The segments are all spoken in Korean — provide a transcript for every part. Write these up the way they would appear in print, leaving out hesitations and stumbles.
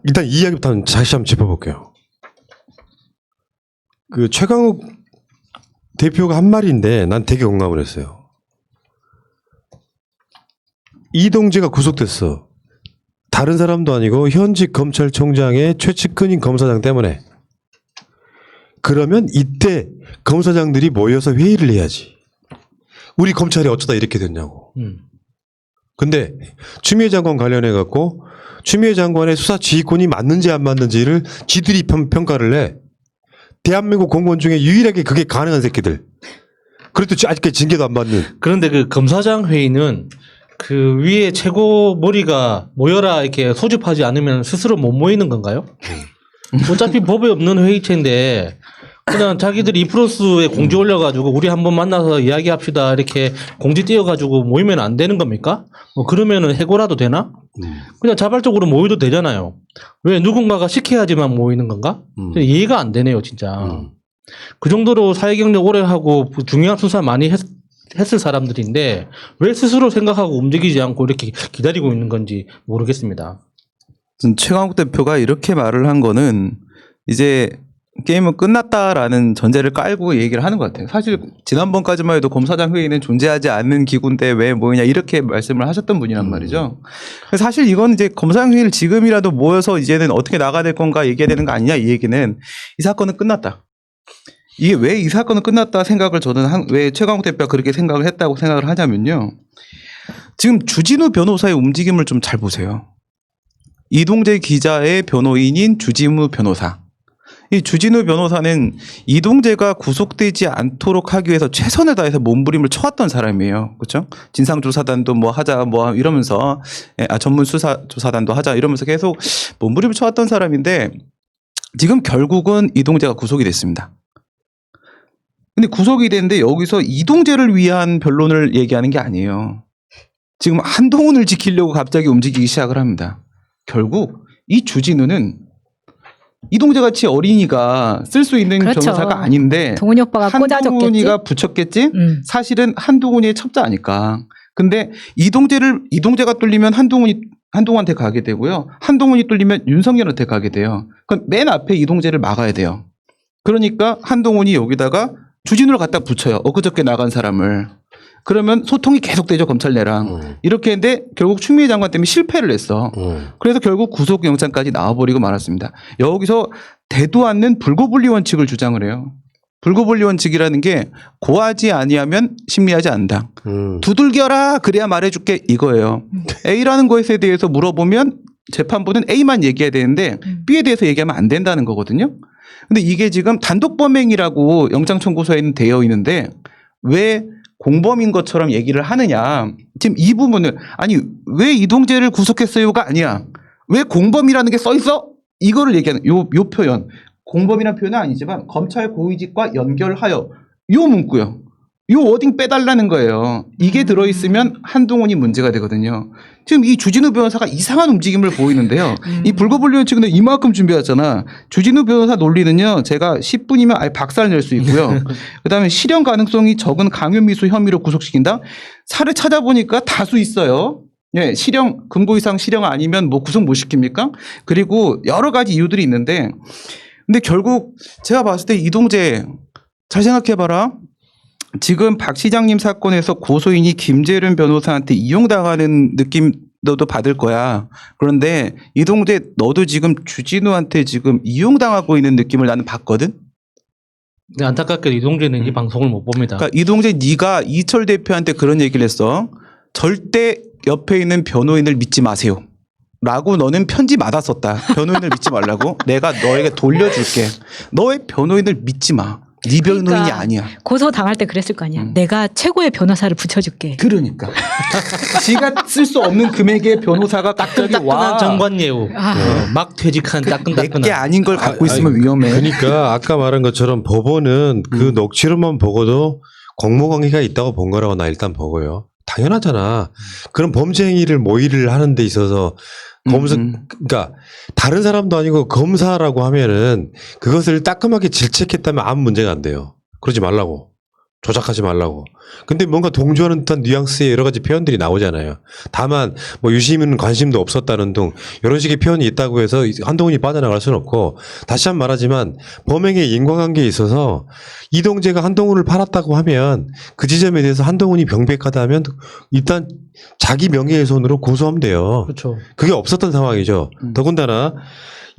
일단 이 이야기부터 다시 한번 짚어볼게요. 그 최강욱 대표가 한 말인데 난 되게 공감을 했어요. 이동재가 구속됐어. 다른 사람도 아니고 현직 검찰총장의 최측근인 검사장 때문에. 그러면 이때 검사장들이 모여서 회의를 해야지. 우리 검찰이 어쩌다 이렇게 됐냐고. 근데 추미애 장관 관련해 갖고 추미애 장관의 수사 지휘권이 맞는지 안 맞는지를 지들이 평가를 해. 대한민국 공무원 중에 유일하게 그게 가능한 새끼들. 그래도 아직까지 징계도 안 받는. 그런데 그 검사장 회의는 그 위에 최고 머리가 모여라 이렇게 소집하지 않으면 스스로 못 모이는 건가요? 어차피 법에 없는 회의체인데 그냥 자기들이 2+에 공지 올려가지고 우리 한번 만나서 이야기합시다 이렇게 공지 띄워가지고 모이면 안 되는 겁니까? 뭐 그러면은 해고라도 되나? 그냥 자발적으로 모여도 되잖아요. 왜 누군가가 시켜야지만 모이는 건가? 이해가 안 되네요, 진짜. 그 정도로 사회경력 오래 하고 중요한 수사 많이 했을 사람들인데 왜 스스로 생각하고 움직이지 않고 이렇게 기다리고 있는 건지 모르겠습니다. 최강욱 대표가 이렇게 말을 한 거는 이제 게임은 끝났다라는 전제를 깔고 얘기를 하는 것 같아요. 사실 지난번까지만 해도 검사장 회의는 존재하지 않는 기구인데 왜 모이냐 이렇게 말씀을 하셨던 분이란 말이죠. 사실 이건 이제 검사장 회의를 지금이라도 모여서 이제는 어떻게 나가야 될 건가 얘기해야 되는 거 아니냐 이 얘기는 이 사건은 끝났다. 이게 왜 이 사건은 끝났다 생각을 저는 왜 최강욱 대표가 그렇게 생각을 했다고 생각을 하냐면요. 지금 주진우 변호사의 움직임을 좀 잘 보세요. 이동재 기자의 변호인인 주진우 변호사. 이 주진우 변호사는 이동재가 구속되지 않도록 하기 위해서 최선을 다해서 몸부림을 쳐왔던 사람이에요. 그렇죠? 진상조사단도 뭐 하자 뭐 이러면서 전문 수사조사단도 하자 이러면서 계속 몸부림을 쳐왔던 사람인데 지금 결국은 이동재가 구속이 됐습니다. 근데 구속이 됐는데 여기서 이동재를 위한 변론을 얘기하는 게 아니에요. 지금 한동훈을 지키려고 갑자기 움직이기 시작을 합니다. 결국 이 주진우는 이동재 같이 어린이가 쓸 수 있는 그렇죠. 변호사가 아닌데 동훈이 오빠가 꽂아줬겠지. 한동훈이가 붙였겠지. 사실은 한동훈이 첩자 아닐까. 근데 이동재가 뚫리면 한동훈한테 가게 되고요. 한동훈이 뚫리면 윤석열한테 가게 돼요. 그럼 맨 앞에 이동재를 막아야 돼요. 그러니까 한동훈이 여기다가 주진우를 갖다 붙여요. 엊그저께 나간 사람을. 그러면 소통이 계속되죠. 검찰 내랑. 이렇게 했는데 결국 추미애 장관 때문에 실패를 했어. 그래서 결국 구속영장까지 나와버리고 말았습니다. 여기서 대도 않는 불구분리 원칙을 주장을 해요. 불구분리 원칙이라는 게 고하지 아니하면 심리하지 않는다. 두들겨라 그래야 말해줄게 이거예요. A라는 것에 대해서 물어보면 재판부는 A만 얘기해야 되는데 B에 대해서 얘기하면 안 된다는 거거든요. 근데 이게 지금 단독 범행이라고 영장 청구서에는 되어 있는데 왜 공범인 것처럼 얘기를 하느냐. 지금 이 부분을 아니 왜 이동재를 구속했어요가 아니야. 왜 공범이라는 게 써 있어? 이거를 얘기하는 요 표현. 공범이라는 표현은 아니지만 검찰 고위직과 연결하여 요 문구요. 요 워딩 빼달라는 거예요. 이게 들어있으면 한동훈이 문제가 되거든요. 지금 이 주진우 변호사가 이상한 움직임을 보이는데요. 이 불구분리 원칙은 이만큼 준비했잖아. 주진우 변호사 논리는요. 제가 10분이면 아예 박살 낼 수 있고요. 그다음에 실형 가능성이 적은 강요미수 혐의로 구속시킨다. 사를 찾아보니까 다수 있어요. 예, 실형 금고 이상 실형 아니면 뭐 구속 못 시킵니까? 그리고 여러 가지 이유들이 있는데 근데 결국 제가 봤을 때 이동재 잘 생각해봐라. 지금 박 시장님 사건에서 고소인이 김재련 변호사한테 이용당하는 느낌 너도 받을 거야. 그런데 이동재 너도 지금 주진우한테 지금 이용당하고 있는 느낌을 나는 받거든. 근데 안타깝게도 이동재는 이 방송을 못 봅니다. 그러니까 이동재 네가 이철 대표한테 그런 얘기를 했어. 절대 옆에 있는 변호인을 믿지 마세요. 라고 너는 편지 받았었다. 변호인을 믿지 말라고. 내가 너에게 돌려줄게. 너의 변호인을 믿지 마. 네 변호인이 그러니까 아니야. 고소 당할 때 그랬을 거 아니야. 내가 최고의 변호사를 붙여줄게. 그러니까. 지가 쓸 수 없는 금액의 변호사가 갑자기 따끈따끈한 와. 정관예우. 막 퇴직한 따끈따끈한. 내게 아닌 걸 갖고 있으면 위험해. 그러니까 아까 말한 것처럼 법원은 그 녹취록만 보고도 공모관계가 있다고 본 거라고 나 일단 보고요. 당연하잖아. 그런 범죄 행위를 모의를 하는 데 있어서 그러니까 다른 사람도 아니고 검사라고 하면은 그것을 따끔하게 질책했다면 아무 문제가 안 돼요. 그러지 말라고. 조작하지 말라고. 근데 뭔가 동조하는 듯한 뉘앙스의 여러 가지 표현들이 나오잖아요. 다만 뭐 유시민은 관심도 없었다는 등 이런 식의 표현이 있다고 해서 한동훈이 빠져나갈 수는 없고, 다시 한 번 말하지만 범행의 인과관계에 있어서 이동재가 한동훈을 팔았다고 하면 그 지점에 대해서 한동훈이 명백하다 하면 일단 자기 명예훼손으로 고소하면 돼요. 그렇죠. 그게 없었던 상황이죠. 더군다나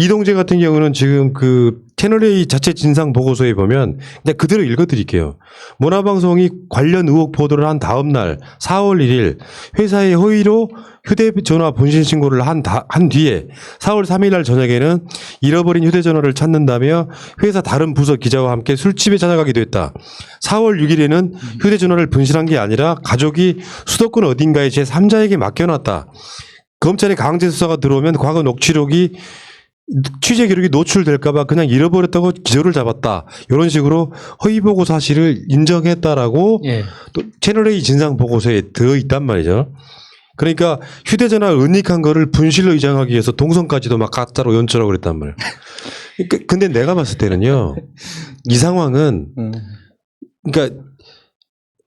이동재 같은 경우는 지금 그 채널A 자체 진상 보고서에 보면 그냥 그대로 읽어드릴게요. 문화방송이 관련 의혹 보도를 한 다음 날 4월 1일 회사에 허위로 휴대전화 본신 신고를 한 뒤에 4월 3일 날 저녁에는 잃어버린 휴대전화를 찾는다며 회사 다른 부서 기자와 함께 술집에 찾아가기도 했다. 4월 6일에는 휴대전화를 분실한 게 아니라 가족이 수도권 어딘가에 제3자에게 맡겨놨다. 검찰의 강제 수사가 들어오면 과거 녹취록이 취재 기록이 노출될까봐 그냥 잃어버렸다고 기조를 잡았다. 이런 식으로 허위 보고 사실을 인정했다라고 예. 또 채널A 진상 보고서에 들어 있단 말이죠. 그러니까 휴대전화 은닉한 거를 분실로 이장하기 위해서 동선까지도 막 가짜로 연출하고 그랬단 말이에요. 근데 내가 봤을 때는요, 이 상황은 그러니까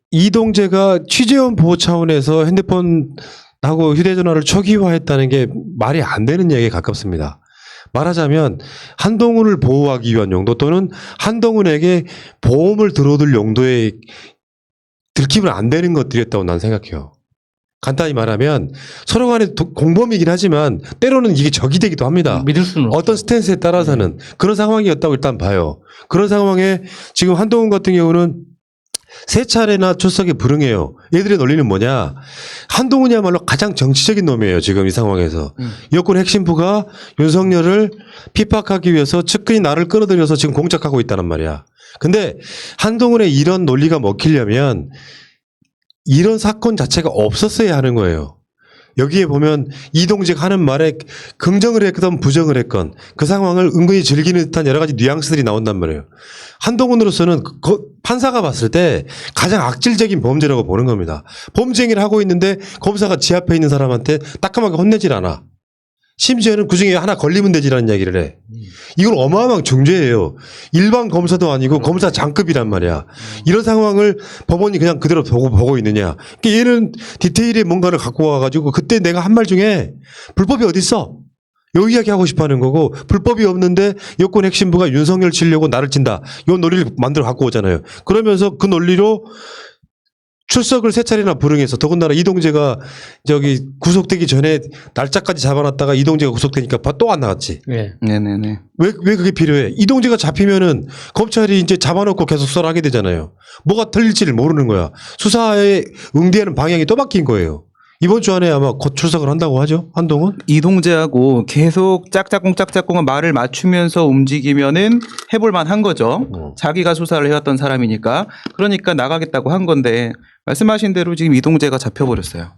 이동재가 취재원 보호 차원에서 핸드폰하고 휴대전화를 초기화했다는 게 말이 안 되는 얘기에 가깝습니다. 말하자면 한동훈을 보호하기 위한 용도 또는 한동훈에게 보험을 들어둘 용도에 들키면 안 되는 것들이었다고 난 생각해요. 간단히 말하면 서로 간에 공범이긴 하지만 때로는 이게 적이 되기도 합니다. 믿을 수는 없죠. 어떤 스탠스에 따라서는 그런 상황이었다고 일단 봐요. 그런 상황에 지금 한동훈 같은 경우는 3차례나 출석에 불응해요. 얘들의 논리는 뭐냐? 한동훈이야말로 가장 정치적인 놈이에요. 지금 이 상황에서. 여권 핵심부가 윤석열을 핍박하기 위해서 측근이 나를 끌어들여서 지금 공작하고 있다는 말이야. 근데 한동훈의 이런 논리가 먹히려면 이런 사건 자체가 없었어야 하는 거예요. 여기에 보면 이동재가 하는 말에 긍정을 했건 부정을 했건 그 상황을 은근히 즐기는 듯한 여러 가지 뉘앙스들이 나온단 말이에요. 한동훈으로서는 판사가 봤을 때 가장 악질적인 범죄라고 보는 겁니다. 범죄행위를 하고 있는데 검사가 지 앞에 있는 사람한테 따끔하게 혼내질 않아. 심지어는 그중에 하나 걸리면 되지라는 이야기를 해. 이건 어마어마한 중죄예요. 일반 검사도 아니고 검사 장급이란 말이야. 이런 상황을 법원이 그냥 그대로 보고 있느냐. 그러니까 얘는 디테일에 뭔가를 갖고 와가지고 그때 내가 한 말 중에 불법이 어딨어? 요 이야기 하고 싶어 하는 거고, 불법이 없는데 여권 핵심부가 윤석열 치려고 나를 친다. 요 논리를 만들어 갖고 오잖아요. 그러면서 그 논리로 출석을 3차례나 불응해서, 더군다나 이동재가 저기 구속되기 전에 날짜까지 잡아놨다가 이동재가 구속되니까 또 안 나갔지. 예. 네네네. 왜 그게 필요해? 이동재가 잡히면은 검찰이 이제 잡아놓고 계속 수사를 하게 되잖아요. 뭐가 틀릴지를 모르는 거야. 수사에 응대하는 방향이 또 바뀐 거예요. 이번 주 안에 아마 곧 출석을 한다고 하죠, 한동훈? 이동재하고 계속 짝짝꿍 말을 맞추면서 움직이면은 해볼만 한 거죠. 자기가 수사를 해왔던 사람이니까. 그러니까 나가겠다고 한 건데, 말씀하신 대로 지금 이동재가 잡혀버렸어요.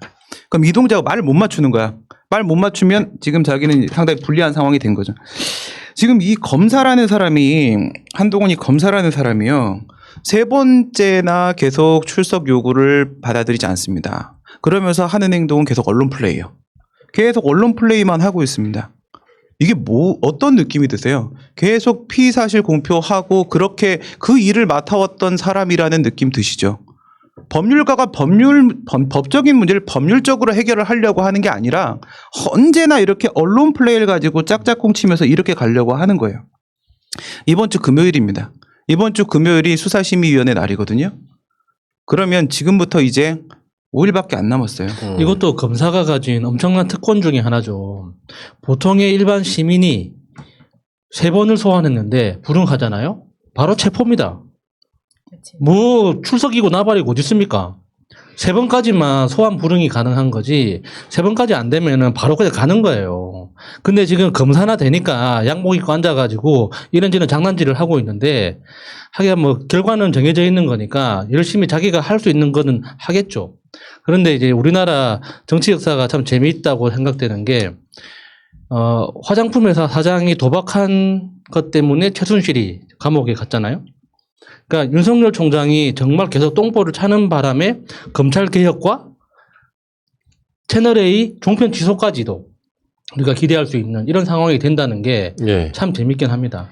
그럼 이동재가 말을 못 맞추는 거야. 말 못 맞추면 지금 자기는 상당히 불리한 상황이 된 거죠. 지금 이 검사라는 사람이, 한동훈이 검사라는 사람이요, 3번째나 계속 출석 요구를 받아들이지 않습니다. 그러면서 하는 행동은 계속 언론 플레이예요. 계속 언론 플레이만 하고 있습니다. 이게 어떤 느낌이 드세요? 계속 피사실 공표하고 그렇게 그 일을 맡아왔던 사람이라는 느낌 드시죠? 법률가가 법적인 문제를 법률적으로 해결을 하려고 하는 게 아니라 언제나 이렇게 언론 플레이를 가지고 짝짝꿍 치면서 이렇게 가려고 하는 거예요. 이번 주 금요일입니다. 이번 주 금요일이 수사심의위원회 날이거든요. 그러면 지금부터 이제 5일밖에 안 남았어요. 이것도 검사가 가진 엄청난 특권 중에 하나죠. 보통의 일반 시민이 3번을 소환했는데 불응하잖아요. 바로 체포입니다. 뭐 출석이고 나발이고 어디 있습니까? 3번까지만 소환 불응이 가능한 거지 3번까지 안 되면은 바로 그냥 가는 거예요. 근데 지금 검사나 되니까 양복 입고 앉아가지고 이런저런 장난질을 하고 있는데 하기야 뭐 결과는 정해져 있는 거니까 열심히 자기가 할 수 있는 거는 하겠죠. 그런데 이제 우리나라 정치 역사가 참 재미있다고 생각되는 게 화장품 회사 사장이 도박한 것 때문에 최순실이 감옥에 갔잖아요. 그러니까 윤석열 총장이 정말 계속 똥볼을 차는 바람에 검찰 개혁과 채널A 종편 취소까지도 우리가 기대할 수 있는 이런 상황이 된다는 게 참 예. 재밌긴 합니다.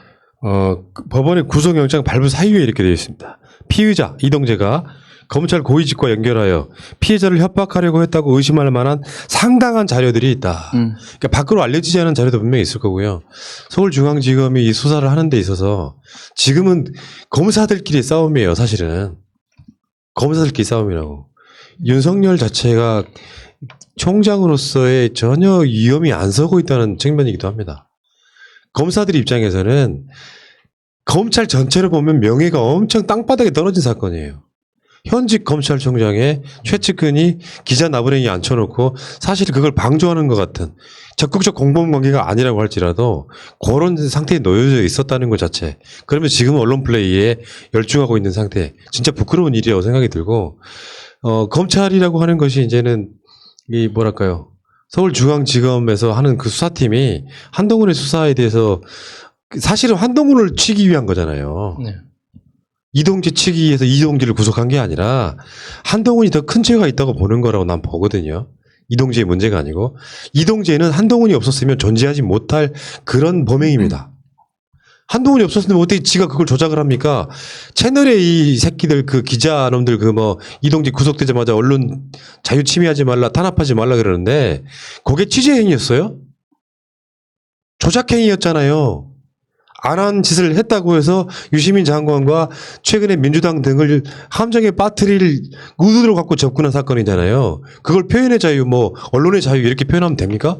법원의 구속영장 발부 사유에 이렇게 되어 있습니다. 피의자 이동재가 검찰 고위직과 연결하여 피해자를 협박하려고 했다고 의심할 만한 상당한 자료들이 있다. 그러니까 밖으로 알려지지 않은 자료도 분명히 있을 거고요. 서울중앙지검이 이 수사를 하는 데 있어서 지금은 검사들끼리 싸움이에요. 사실은. 검사들끼리 싸움이라고. 윤석열 자체가 총장으로서의 전혀 위험이 안 서고 있다는 측면이기도 합니다. 검사들 입장에서는 검찰 전체를 보면 명예가 엄청 땅바닥에 떨어진 사건이에요. 현직 검찰총장의 최측근이 기자 나부랭이 앉혀놓고 사실 그걸 방조하는 것 같은 적극적 공범 관계가 아니라고 할지라도 그런 상태에 놓여져 있었다는 것 자체. 그러면 지금 언론 플레이에 열중하고 있는 상태. 진짜 부끄러운 일이라고 생각이 들고 검찰이라고 하는 것이 이제는 이 뭐랄까요. 서울중앙지검에서 하는 그 수사팀이 한동훈의 수사에 대해서 사실은 한동훈을 치기 위한 거잖아요. 네. 이동재 치기 위해서 이동재를 구속한 게 아니라 한동훈이 더 큰 죄가 있다고 보는 거라고 난 보거든요. 이동재의 문제가 아니고 이동재는 한동훈이 없었으면 존재하지 못할 그런 범행입니다. 한동훈이 없었으면 어떻게 지가 그걸 조작을 합니까? 채널에 이 새끼들 그 기자놈들 그 뭐 이동재 구속되자마자 언론 자유 침해하지 말라 탄압하지 말라 그러는데 그게 취재 행위였어요? 조작 행위였잖아요. 안 한 짓을 했다고 해서 유시민 장관과 최근에 민주당 등을 함정에 빠뜨릴 의도를 갖고 접근한 사건이잖아요. 그걸 표현의 자유, 뭐 언론의 자유 이렇게 표현하면 됩니까?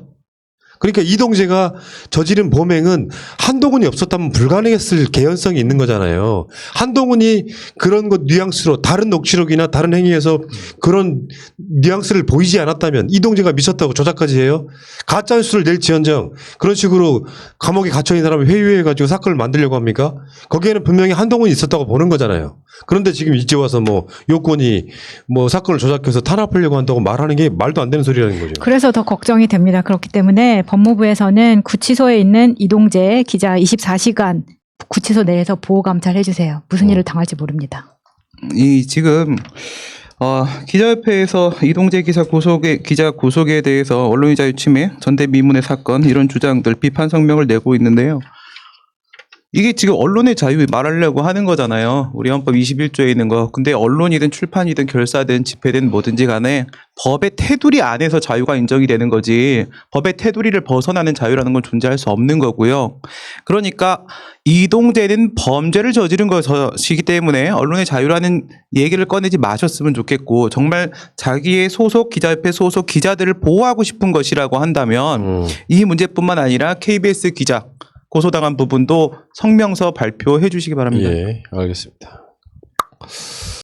그러니까 이동재가 저지른 범행은 한동훈이 없었다면 불가능했을 개연성이 있는 거잖아요. 한동훈이 그런 것 뉘앙스로 다른 녹취록이나 다른 행위에서 그런 뉘앙스를 보이지 않았다면 이동재가 미쳤다고 조작까지 해요? 가짜뉴스를 낼지언정 그런 식으로 감옥에 갇혀있는 사람을 회유해가지고 사건을 만들려고 합니까? 거기에는 분명히 한동훈이 있었다고 보는 거잖아요. 그런데 지금 이제 와서 뭐 요건이 뭐 사건을 조작해서 탄압하려고 한다고 말하는 게 말도 안 되는 소리라는 거죠. 그래서 더 걱정이 됩니다. 그렇기 때문에 법무부에서는 구치소에 있는 이동재 기자 24시간 구치소 내에서 보호 감찰해 주세요. 무슨 일을 당할지 모릅니다. 이 지금 기자협회에서 이동재 기자 구속에 대해서 언론의 자유 침해, 전대미문의 사건 이런 주장들 비판 성명을 내고 있는데요. 이게 지금 언론의 자유 말하려고 하는 거잖아요. 우리 헌법 21조에 있는 거. 근데 언론이든 출판이든 결사든 집회든 뭐든지 간에 법의 테두리 안에서 자유가 인정이 되는 거지 법의 테두리를 벗어나는 자유라는 건 존재할 수 없는 거고요. 그러니까 이동재는 범죄를 저지른 것이기 때문에 언론의 자유라는 얘기를 꺼내지 마셨으면 좋겠고 정말 자기의 소속 기자협회 소속 기자들을 보호하고 싶은 것이라고 한다면 이 문제뿐만 아니라 KBS 기자 고소당한 부분도 성명서 발표해 주시기 바랍니다. 예, 알겠습니다.